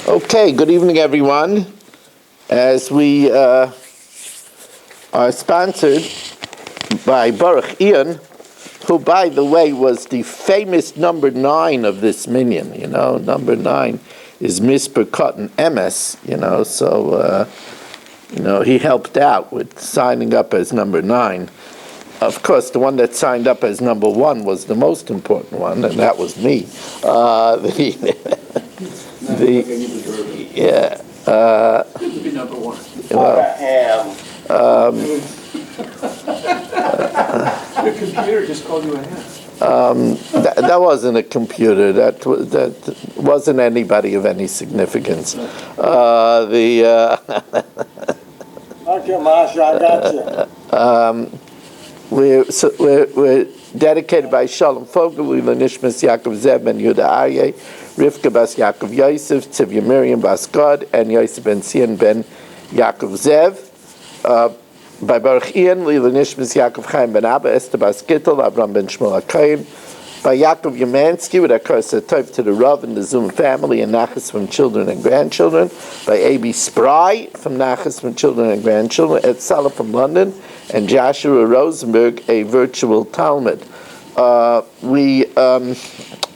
Okay, good evening, everyone. As we are sponsored by Baruch Ian, who, by the way, was the famous number 9 of this minyan. You know, number 9 is Misper Cotton MS. He helped out with signing up as number 9. Of course, the one that signed up as number 1 was the most important one, and that was me. Good to be number 1. Your computer just called you a ham. That wasn't a computer. That wasn't anybody of any significance. Okay, Masha, I got you. We're dedicated by Shalom Fogel, Nishmas Yaakov Zev ben Yehuda Aryeh, Rivka bas Yaakov Yosef, Tzivya Miriam bas Gad, and Yosef ben Sion ben Yaakov Zev. By Baruch Ian, Nishmas Yaakov Chaim ben Abba, Esther bas Gittel, Avram ben Shmuel HaKohen. By Yaakov Yamansky, with a curse Tov to the Rav and the Zoom family, and Nachas from children and grandchildren. By A.B. Spry from Nachas from children and grandchildren. Ed Salah from London, and Joshua Rosenberg, a virtual Talmud. We are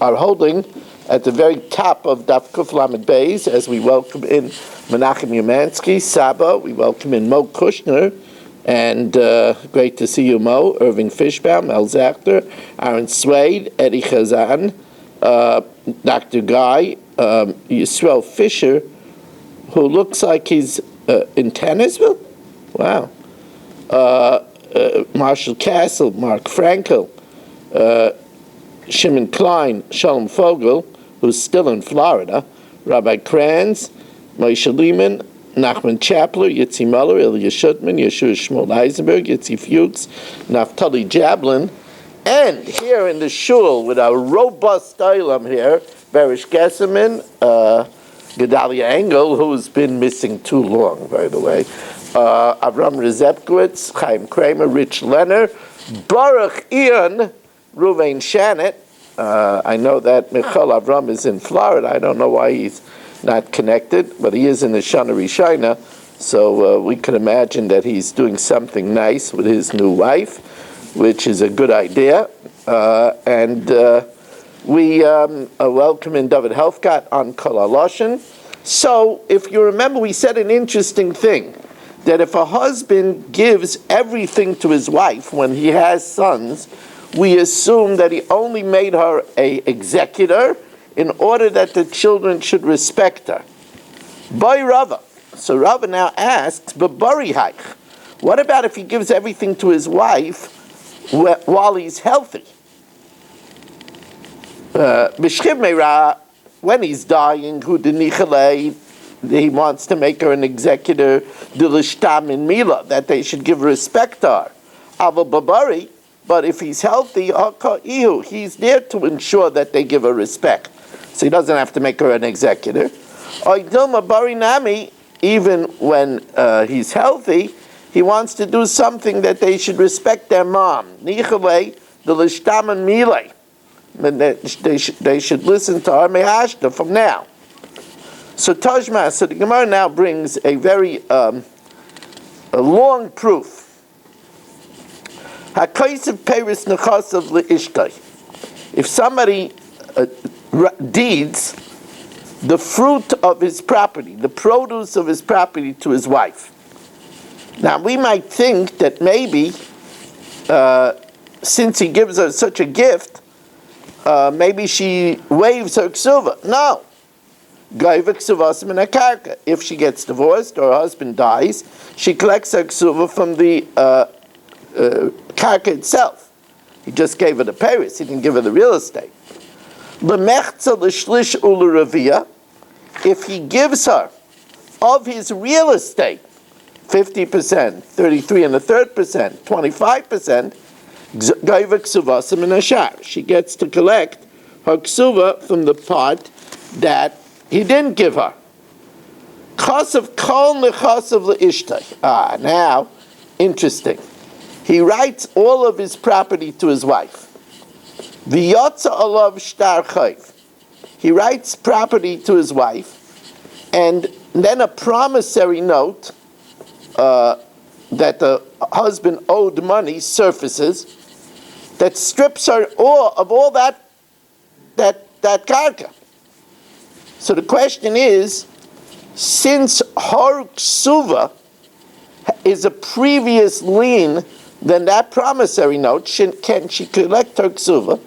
holding at the very top of Daf Kuf Lamed Beis as we welcome in Menachem Yamansky, Saba. We welcome in Mo Kushner, and great to see you, Mo. Irving Fishbaum, Mel Zachter, Aaron Swade, Eddie Chazan, Dr. Guy, Yisrael Fisher, who looks like he's in Tennisville. Wow. Marshall Castle, Mark Frankel, Shimon Klein, Shalom Fogel, who's still in Florida, Rabbi Kranz, Moshe Lehman, Nachman Chapler, Yitzi Muller, Ilya Shutman, Yeshua Shmuel Eisenberg, Yitzi Fuchs, Naftali Jablin, and here in the shul with our robust olam here, Berish Gesserman, Gedalia Engel, who's been missing too long, by the way, Avram Rezepkowitz, Chaim Kramer, Rich Lenner, Baruch Ian, Ruvain Shannon. I know that Michal Avram is in Florida. I don't know why he's not connected, but he is in the Shana Rishina, so we can imagine that he's doing something nice with his new wife, which is a good idea. We welcome in David Helfgott on Kol HaLashon. So, if you remember, we said an interesting thing, that if a husband gives everything to his wife when he has sons, we assume that he only made her an executor in order that the children should respect her. By Rava. So Rava now asks, but Bari Haich, what about if he gives everything to his wife while he's healthy? When he's dying, he wants to make her an executor, that they should give respect to her. But if he's healthy, he's there to ensure that they give her respect. So he doesn't have to make her an executor. Even when he's healthy, he wants to do something that they should respect their mom. They should listen to her mehashta from now. So Tajma, so the Gemara now brings a very a long proof. If somebody deeds the fruit of his property, the produce of his property to his wife. Now we might think that maybe since he gives her such a gift, maybe she waives her ksuva. No. If she gets divorced or her husband dies, she collects her ksuva from the karka itself. He just gave her the paris, he didn't give her the real estate. If he gives her of his real estate 50%, 33 and a third percent, 25%, she gets to collect her ksuva from the part that he didn't give her. Now, interesting. He writes all of his property to his wife. He writes property to his wife, And then a promissory note that the husband owed money surfaces that strips her of all that karka. So the question is, since her ksuva is a previous lien than that promissory note, can she collect her ksuva?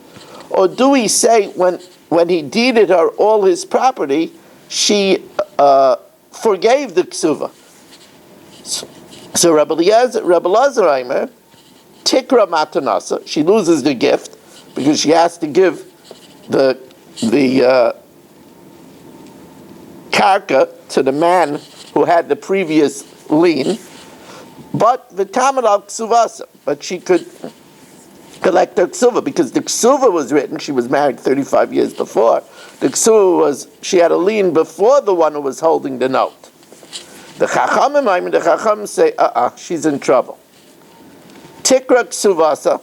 Or do we say when he deeded her all his property, she forgave the ksuva? So Rabbi Elazar Aimer, tikra matanasa, she loses the gift because she has to give the karka to the man who had the previous lien, but the tamad al ksuvasa, but she could collect her ksuva because the ksuva was written. She was married 35 years before. The ksuva was, she had a lien before the one who was holding the note. The chacham say, she's in trouble. Tikra ksuvasa,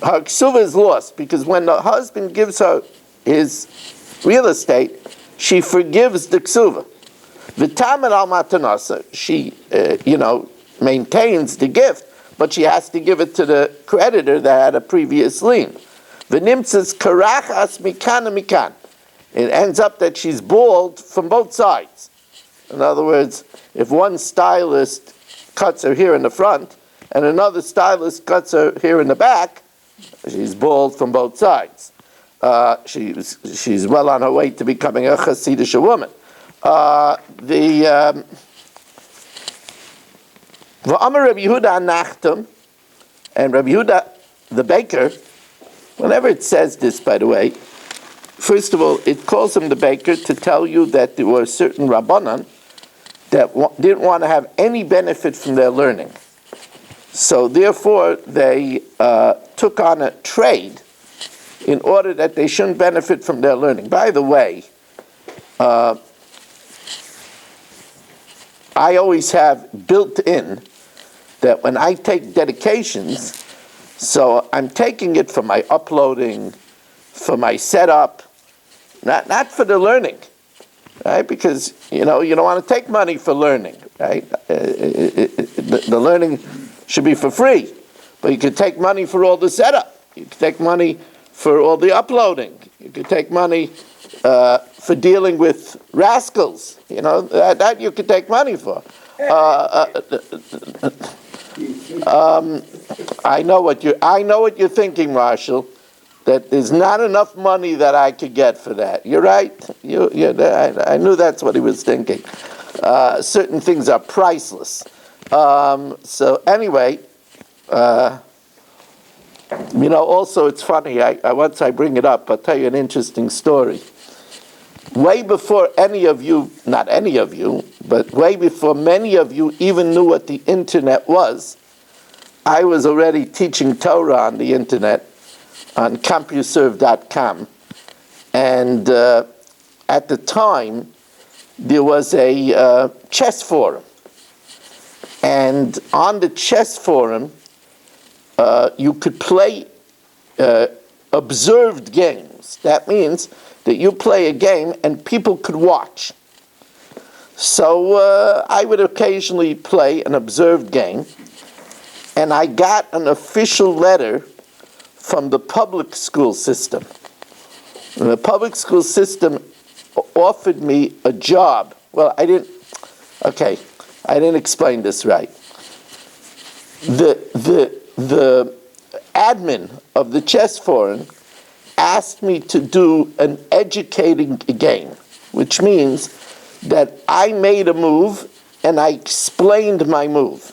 her ksuva is lost because when the husband gives her his real estate, she forgives the ksuva. V'tamad al matanasa, she, maintains the gift, but she has to give it to the creditor that had a previous lien. V'nimtzas karachas mikan mikan. It ends up that she's bald from both sides. In other words, if one stylist cuts her here in the front and another stylist cuts her here in the back, she's bald from both sides. She's well on her way to becoming a Hasidic woman. V'amar Rabbi Yehuda Nachtum, and Rabbi Yehuda the baker, whenever it says this, by the way, first of all, it calls him the baker to tell you that there were certain Rabbanan that didn't want to have any benefit from their learning. So therefore, they took on a trade in order that they shouldn't benefit from their learning. By the way, I always have built in that when I take dedications, so I'm taking it for my uploading, for my setup, not for the learning, right? Because, you don't want to take money for learning, right? The learning should be for free, but you could take money for all the setup. You could take money for all the uploading. You could take money for dealing with rascals. That you could take money for. I know what you're thinking, Marshall. That there's not enough money that I could get for that. You're right. I knew that's what he was thinking. Certain things are priceless. So anyway, also it's funny. Once I bring it up, I'll tell you an interesting story. Way before any of you, not any of you, but way before many of you even knew what the internet was, I was already teaching Torah on the internet, on CompuServe.com. And at the time, there was a chess forum. And on the chess forum, you could play observed games. That means that you play a game and people could watch. So I would occasionally play an observed game, and I got an official letter from the public school system. And the public school system offered me a job. Well, I didn't explain this right. The admin of the chess forum asked me to do an educating game, which means that I made a move and I explained my move.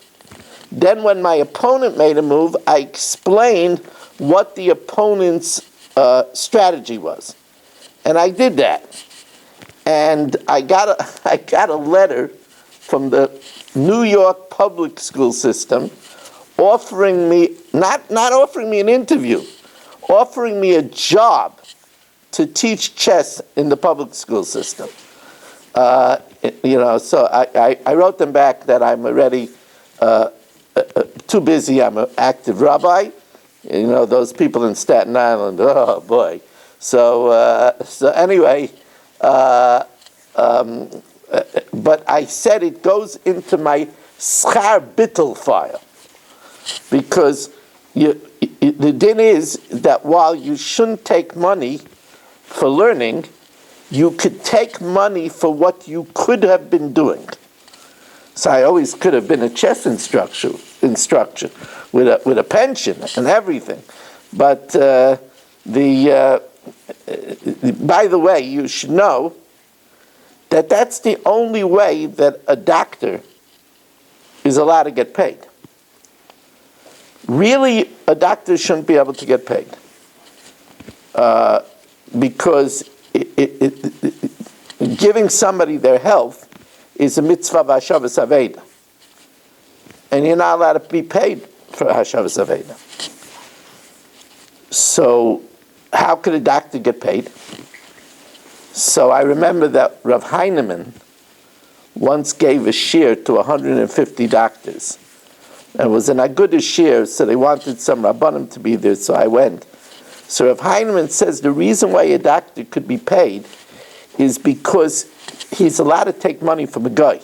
Then when my opponent made a move, I explained what the opponent's strategy was. And I did that. And I got a letter from the New York public school system offering me, not offering me an interview, offering me a job to teach chess in the public school system. So I wrote them back that I'm already too busy. I'm an active rabbi. Those people in Staten Island, oh boy. So anyway, but I said it goes into my schar bittel file, because the din is that while you shouldn't take money for learning, you could take money for what you could have been doing. So I always could have been a chess instructor with a pension and everything. But by the way, you should know that that's the only way that a doctor is allowed to get paid. Really, a doctor shouldn't be able to get paid because giving somebody their health is a mitzvah of Hashavas Aveda. And you're not allowed to be paid for Hashavas Aveda. So how could a doctor get paid? So I remember that Rav Heinemann once gave a shir to 150 doctors. It was an Agudah shir, so they wanted some Rabbanim to be there, so I went. So Rav Heinemann says the reason why a doctor could be paid is because he's allowed to take money from a guy.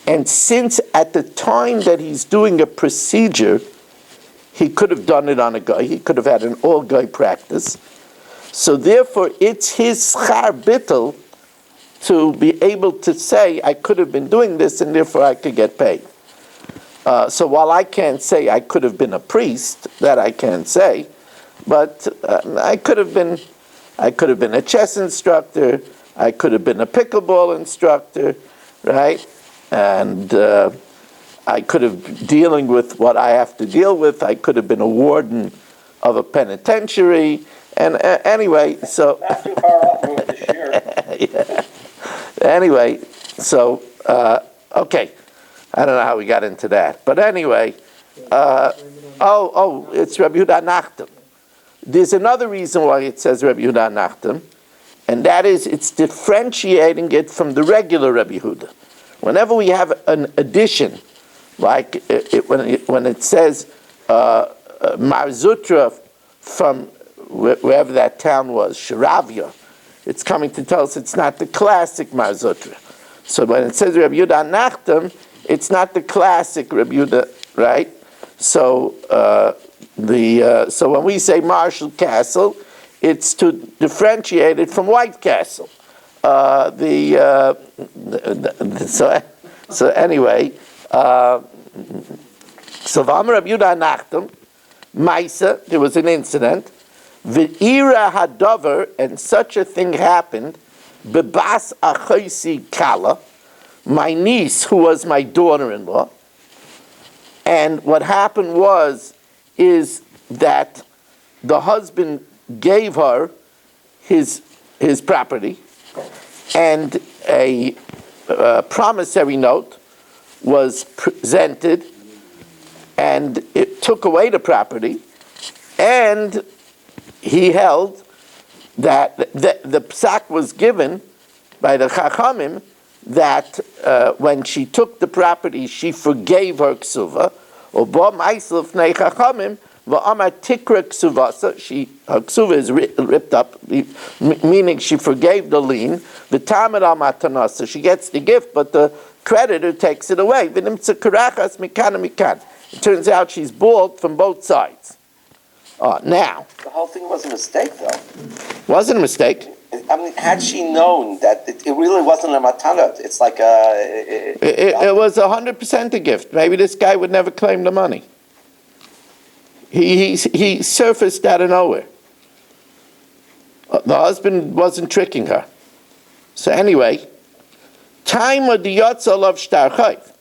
And since at the time that he's doing a procedure, he could have done it on a guy, he could have had an all-guy practice, so therefore it's his schar bittel to be able to say, I could have been doing this and therefore I could get paid. So while I can't say I could have been a priest, that I can't say, but I could have been a chess instructor, I could have been a pickleball instructor, right? And I could have dealing with what I have to deal with. I could have been a warden of a penitentiary, and anyway, so Not too far off with this year. yeah. Anyway, so okay, I don't know how we got into that, but anyway, it's Rabbi Yehuda Nachtem. There's another reason why it says Rabbi Yehuda Nachtem, and that is it's differentiating it from the regular Rabbi Yehuda. Whenever we have an addition, like when it says Mar Zutra from wherever that town was, Shiravia, it's coming to tell us it's not the classic Mar Zutra. So when it says Rabbi Yehuda Nachtem, it's not the classic Rabbi Yehuda, right? So so when we say Marshall Castle, it's to differentiate it from White Castle. So anyway, so V'amar Rabbi Yehuda Nachtem, Maisa, there was an incident, V'ira hadavar, and such a thing happened, Bebas achoisi kala, my niece who was my daughter-in-law, and what happened is that the husband gave her his property, and a promissory note was presented, and it took away the property, and he held that the psak was given by the Chachamim that when she took the property, she forgave her ksuva, or bo ma'asel fnei Chachamim, v'amar tikra ksuvasa, her ksuva is ripped up, meaning she forgave the lien, v'tamid al matanasa, she gets the gift, but the creditor takes it away. V'nimtza karachas mikan mikan. It turns out she's bald from both sides. Now. The whole thing was a mistake, though. Wasn't a mistake. I mean, had she known that it really wasn't a matana, it's like It was 100% a gift. Maybe this guy would never claim the money. He surfaced out of nowhere. The husband wasn't tricking her. So anyway, time of the yotza of shtar chayv.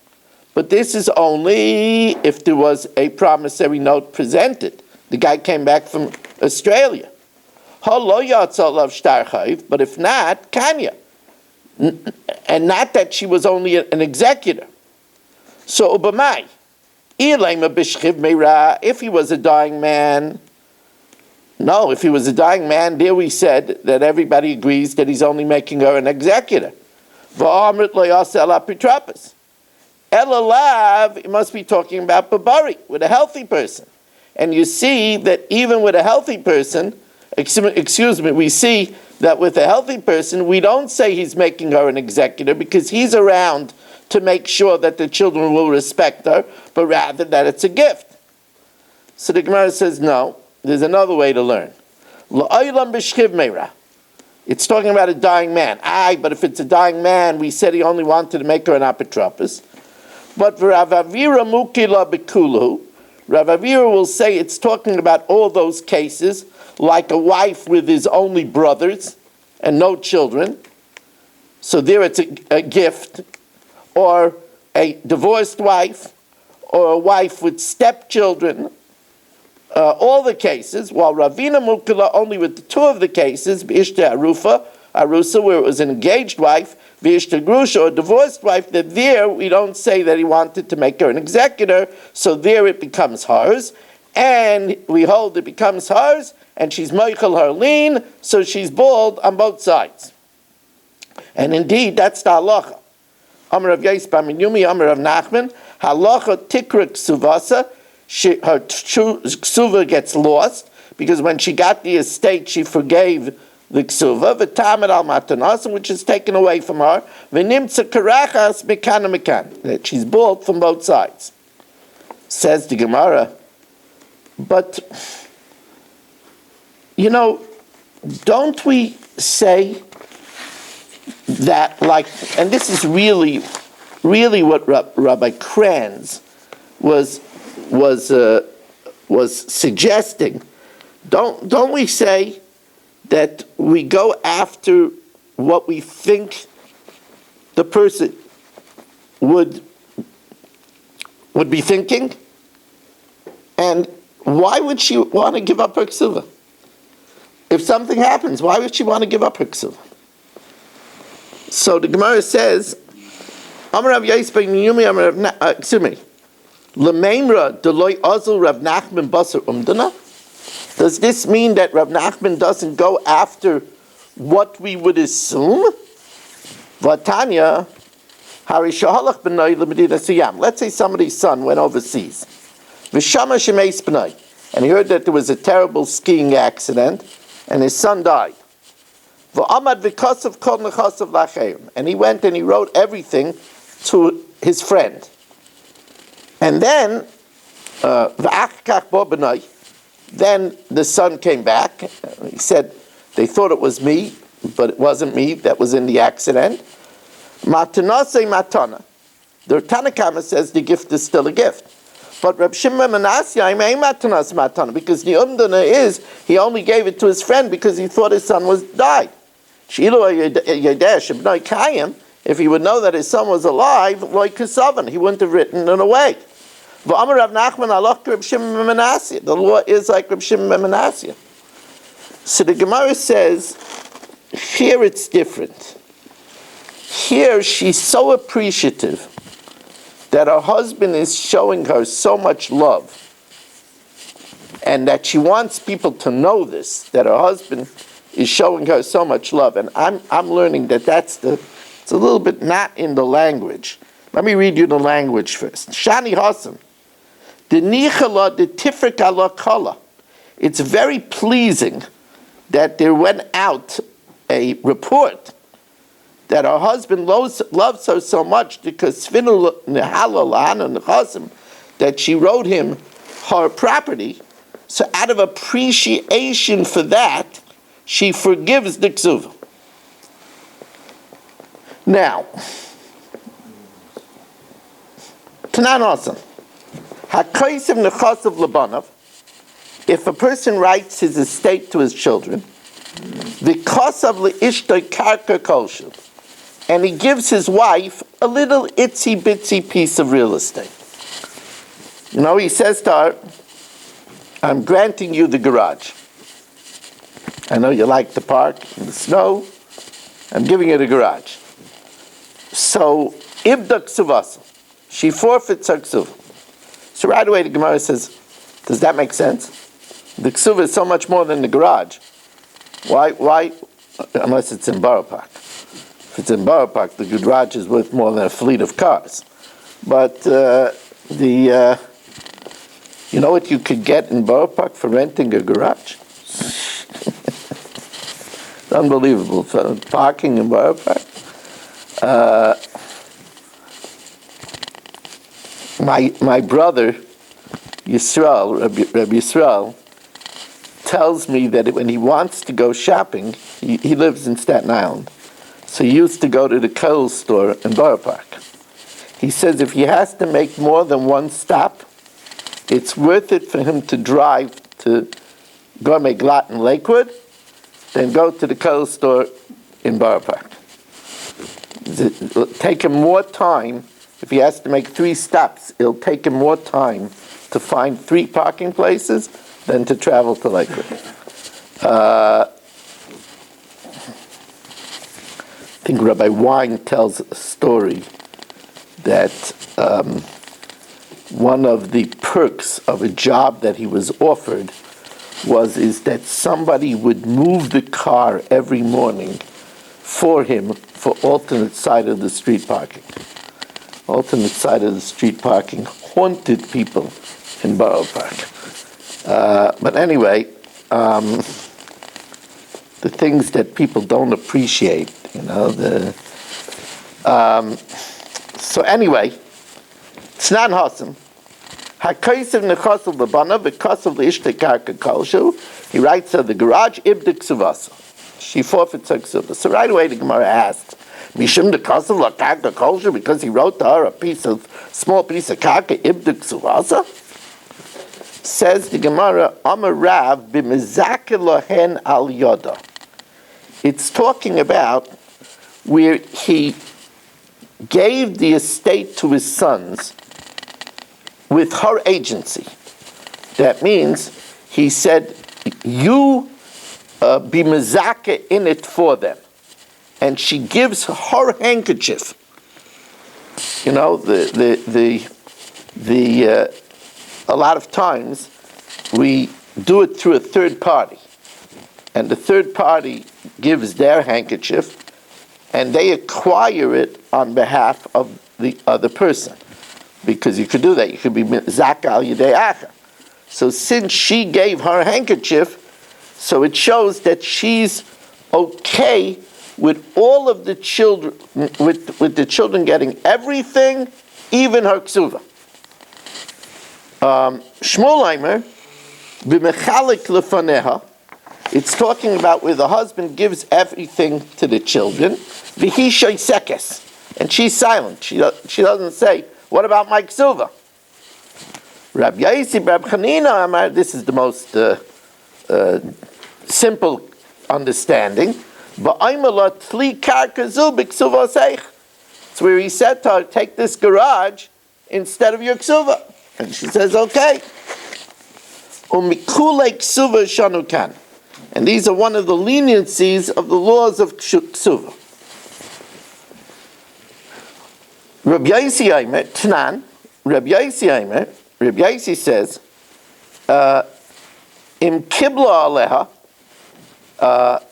But this is only if there was a promissory note presented. The guy came back from Australia. Halo yotza of shtar chayv, but if not, kanya. And not that she was only an executor. So ubamai. If he was a dying man, no, if he was a dying man, there we said that everybody agrees that he's only making her an executor. Elalav, it must be talking about babari, with a healthy person. And you see that even with a healthy person, excuse me, we see that with a healthy person, we don't say he's making her an executor because he's around to make sure that the children will respect her, but rather that it's a gift. So the Gemara says, no, there's another way to learn. It's talking about a dying man. But if it's a dying man, we said he only wanted to make her an apotropos. But Rav Avira mukila bekulu, Rav Avira will say it's talking about all those cases, like a wife with his only brothers and no children. So there it's a gift. Or a divorced wife, or a wife with stepchildren. All the cases, while Ravina Mukila only with the two of the cases, B'ishta Arusa, where it was an engaged wife, B'ishta Grusha, or a divorced wife, that there we don't say that he wanted to make her an executor, so there it becomes hers, and we hold it becomes hers, and she's Meichel her lien, so she's bald on both sides. And indeed, that's the halacha. Amar of Yais Baminyumi, Amar of Nachman, halacha tikra ksuvasa, her ksuva gets lost, because when she got the estate, she forgave the ksuva, v'tamed al matanas, which is taken away from her, v'nimtza karachas mekan mekan, that she's bald from both sides. Says the Gemara, but, don't we say that, and this is really what Rabbi Kranz was suggesting. Don't we say that we go after what we think the person would be thinking? And why would she want to give up her ksuva? If something happens, why would she want to give up her ksuva? So the Gemara says, Amar Rav Yais ben Yumi, Amar Rav excuse me, L'meimra deloy azul Rav Nachman basar umdana. Does this mean that Rav Nachman doesn't go after what we would assume? Vatanya, Hari shahalach b'nai l'medina siyam. Let's say somebody's son went overseas. V'shama shemeis b'nai. And he heard that there was a terrible skiing accident, and his son died. And he went and he wrote everything to his friend. And then, then the son came back. He said, they thought it was me, but it wasn't me that was in the accident. Matanase matana. The Tanakama says the gift is still a gift. But Reb Shimon Menasya, matanas matana, because the umdana is, he only gave it to his friend because he thought his son was died. If he would know that his son was alive, he wouldn't have written it away. The law is like Reb Shimon ben Menasya. So the Gemara says, here it's different. Here she's so appreciative that her husband is showing her so much love, and that she wants people to know this, that her husband is showing her so much love. And I'm learning that it's a little bit not in the language. Let me read you the language first. Shani Hassan. The nichala, the tifrik ala kala. It's very pleasing that there went out a report that her husband loves her so much because that she wrote him her property. So out of appreciation for that, she forgives the ksuva. Now, Tanan Awesome. Hakaisim nechasav labanav. If a person writes his estate to his children, the kasav leishtoi karka kolshu, and he gives his wife a little itsy bitsy piece of real estate. He says to her, I'm granting you the garage. I know you like to park in the snow. I'm giving you the garage. So, ibda ksuvasa. She forfeits her ksuva. So right away the Gemara says, does that make sense? The ksuva is so much more than the garage. Why? Unless it's in Borough Park. If it's in Borough Park, the garage is worth more than a fleet of cars. But you know what you could get in Borough Park for renting a garage? unbelievable. Parking in Borough Park. My brother, Yisrael, Rabbi Yisrael, tells me that when he wants to go shopping, he lives in Staten Island, so he used to go to the Kohl's store in Borough Park. He says if he has to make more than one stop, it's worth it for him to drive to Gourmet Glatt in Lakewood than go to the Kohl's store in Borough Park. It'll take him more time. If he has to make 3 stops, it'll take him more time to find 3 parking places than to travel to Lakewood. I think Rabbi Wein tells a story that one of the perks of a job that he was offered is that somebody would move the car every morning for him for alternate side of the street parking. Alternate side of the street parking haunted people in Borough Park. But anyway, the things that people don't appreciate, so anyway, Tznan Hassan. Hakaisev nechasel lebana v'kasev leishte karka kolshu. He writes of the garage ibdik suvasa. She forfeits her ksuva. So right away the Gemara asks, Mishum the kasev la karka kolshu, because he wrote to her a small piece of karka ibdik suvasa. Says the Gemara, Amar Rav b'mezake lohen al yoda. It's talking about where he gave the estate to his sons with her agency. That means he said, you be mezake in it for them. And she gives her handkerchief. A lot of times we do it through a third party. And the third party gives their handkerchief and they acquire it on behalf of the other person. Because you could do that. You could be zaka al yidei acha. So since she gave her handkerchief, so it shows that she's okay with all of the children, with the children getting everything, even her ksuva. Shmuel b'mechalik lefaneha. It's talking about where the husband gives everything to the children. V'hi shoysekes, and she's silent. She doesn't say, what about my ksuva? Rabbi Yaisi, Rabbi Chanina, Amar, this is the most simple understanding. It's where he said to her, take this garage instead of your ksuva. And she says, okay. And these are one of the leniencies of the laws of ksuva. Rabbi Yaisi Aimer, Tnan, Rabbi Yaisi Aimer, Rabbi Yaisi says, Im kibla aleha,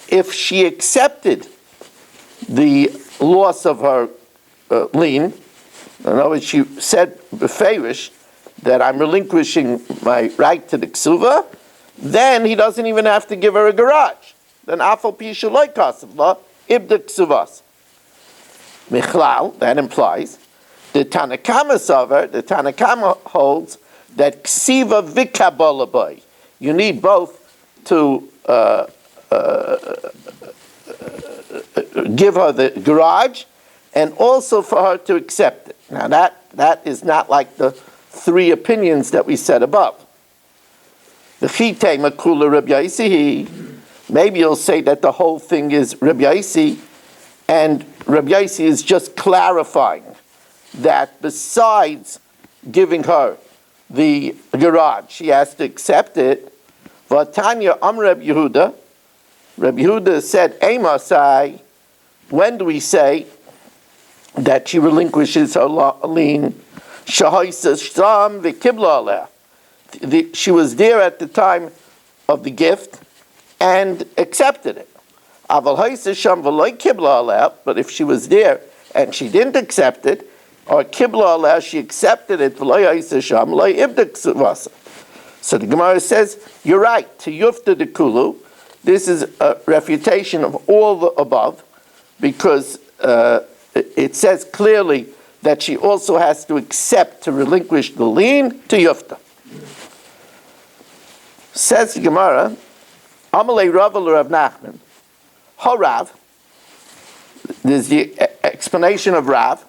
if she accepted the loss of her lien, in other words, she said beferish that I'm relinquishing my right to the ksuva, then he doesn't even have to give her a garage. Then afal pi shaloi kasav la ibda ksuvas. Michlal, that implies the Tanakama Savar, the Tanakama holds that ksiva vikabolaboy. You need both to give her the garage and also for her to accept it. Now that is not like the 3 opinions that we said above. The chitei makula Rabbi Yaisi, maybe you'll say that the whole thing is Rabbi Yaisi, and Rabbi Yaisi is just clarifying that besides giving her the garage, she has to accept it. Vatanya Rabbi Yehuda. Rabbi Yehuda said, Emasai, when do we say that she relinquishes her lien? She was there at the time of the gift and accepted it. But if she was there and she didn't accept it, or kibla she accepted it, so the Gemara says, you're right, to yufta de kulu, This is a refutation of all the above, because it says clearly that she also has to accept to relinquish the lien to Yufta. Says the Gemara, Amalei Rav Rav Nachman, Harav. There's the explanation of Rav.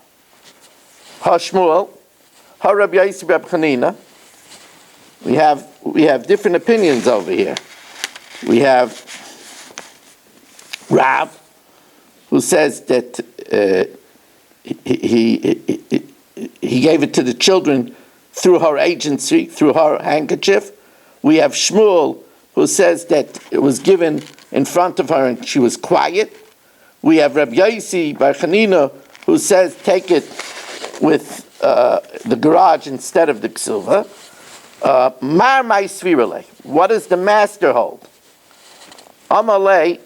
Hashmuel, Harab Yaisi Reb Chanina. We have different opinions over here. We have Rav, who says that he gave it to the children through her agency, through her handkerchief. We have Shmuel, who says that it was given in front of her and she was quiet. We have Reb Yaisi Bar Chanina, who says take it with the garage instead of the ksuva. Mar mai svirale. What does the master hold? Amalei,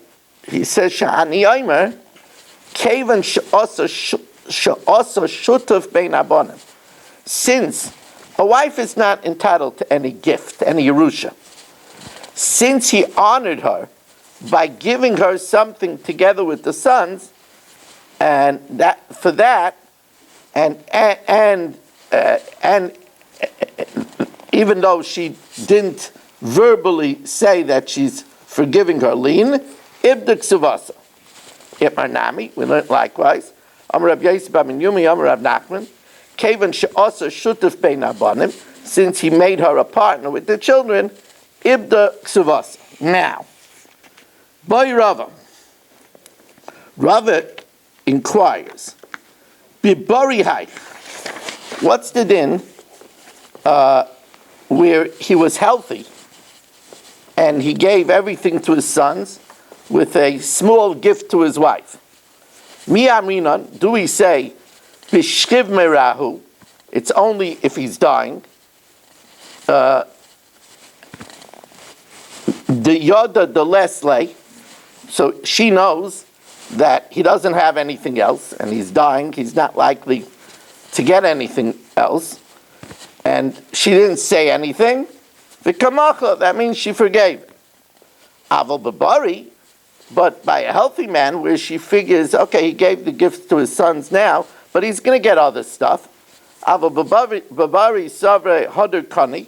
he says Sha'ani Omer, Kevan she'asa shutuf bein abonim. Since a wife is not entitled to any gift, any Yerusha, since he honored her by giving her something together with the sons, and that for that, and even though she didn't verbally say that she's forgiving her lien, ibdik suvasa. Nami, we learned likewise. Amar Rav Yosef ben Yumi, Amar Rav Nachman, Kevan she'asa shutuf bein abanim, since he made her a partner with the children, ibda suvasa. Now, by Rava inquires, Bibari hai, what's the din where he was healthy and he gave everything to his sons with a small gift to his wife? Mi amrinan, do we say, Bishkiv merahu, it's only if he's dying, the yada the lesle, so she knows that he doesn't have anything else and he's dying, he's not likely to get anything else, and she didn't say anything, v'kamacha, that means she forgave. Aval babari, but by a healthy man, where she figures, okay, he gave the gifts to his sons now, but he's going to get other stuff. Aval babari savre hadar kani,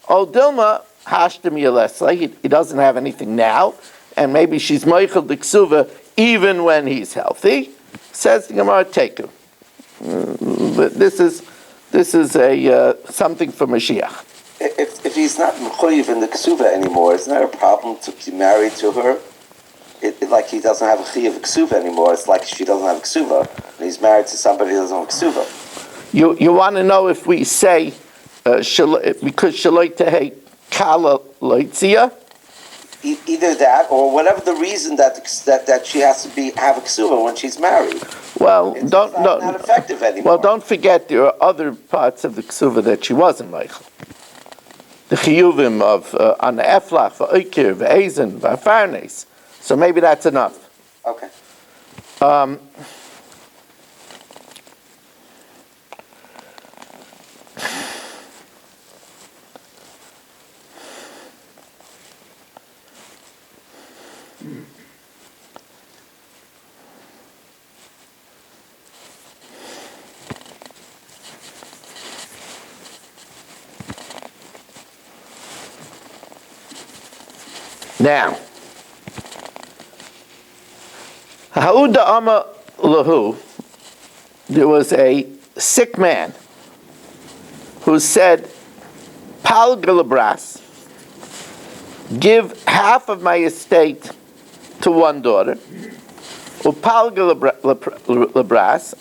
o dilma hashtami alesla, he doesn't have anything now, and maybe she's meichel d'ksuva even when he's healthy. Says the Gemara, take him. This is a something for Mashiach. If he's not mechuyev in the ksuva anymore, isn't there a problem to be married to her? Like he doesn't have a chiyuv ksuva anymore. It's like she doesn't have ksuva, and he's married to somebody who doesn't have ksuva. You want to know if we say because shaloi tehei kala loitzia? Either that, or whatever the reason that she has to have a ksuva when she's married. Well, it's not effective anymore. Well, don't forget there are other parts of the ksuva that she wasn't meichel. The chiyuvim of an eflach, v'oikir, v'ezen, v'afarnes. So maybe that's enough. Okay. Now, Ha'uda Ama Lahu, there was a sick man who said, Pal Galabras, give half of my estate to one daughter, Upal Galabras,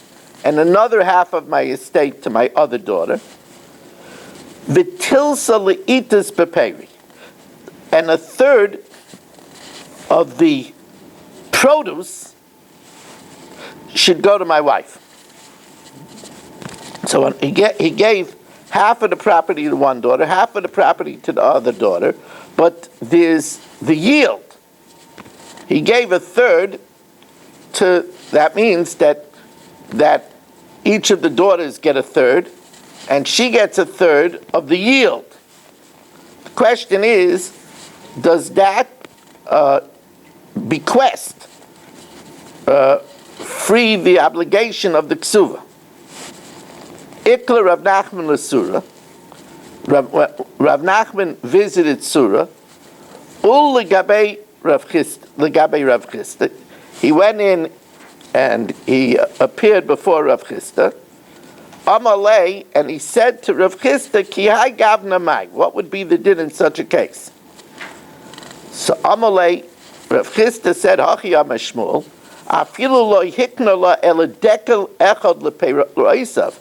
and another half of my estate to my other daughter, Vitilsa Leitas Beperi, and a third of the produce should go to my wife. So he gave half of the property to one daughter, half of the property to the other daughter, but there's the yield. He gave a third to, that means that each of the daughters get a third, and she gets a third of the yield. The question is, does that bequest free the obligation of the ksuva. Ikla Rav Nachman l'Sura. Rav Nachman visited Sura. Ul legabe Rav Chisda. He went in and he appeared before Rav Chisda. Amalei, and he said to Rav Chisda, Ki hai gavna mai. What would be the din in such a case? So Amalei, Rav Chisda said, Hachi Amashmul, afilu lo hikna la eladekel echad leperoisav.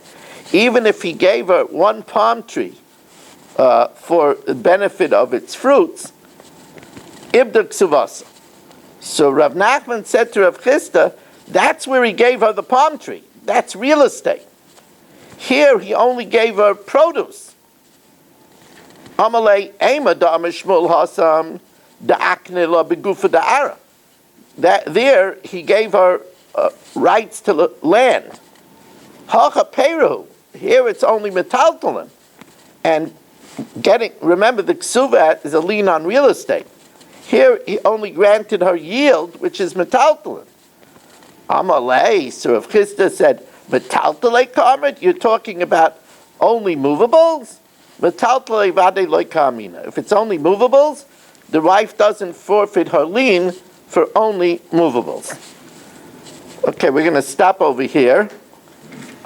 Even if he gave her one palm tree for the benefit of its fruits, ibdak suvasa. So Rav Nachman said to Rav Chisda, that's where he gave her the palm tree. That's real estate. Here he only gave her produce. Amalei ema da amishmul hasam da akne la begufa da ara. There he gave her rights to the land. Hacha peru. Here it's only metaltalin. And remember the ksuva is a lien on real estate. Here he only granted her yield, which is metaltalin. Amalei, so Rav Chisda said, metaltalei karmet, you're talking about only movables? Metaltalei vade loy kamina. If it's only movables, the wife doesn't forfeit her lien for only movables. Okay, we're going to stop over here.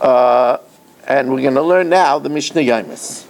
And we're going to learn now the Mishnah Yomis.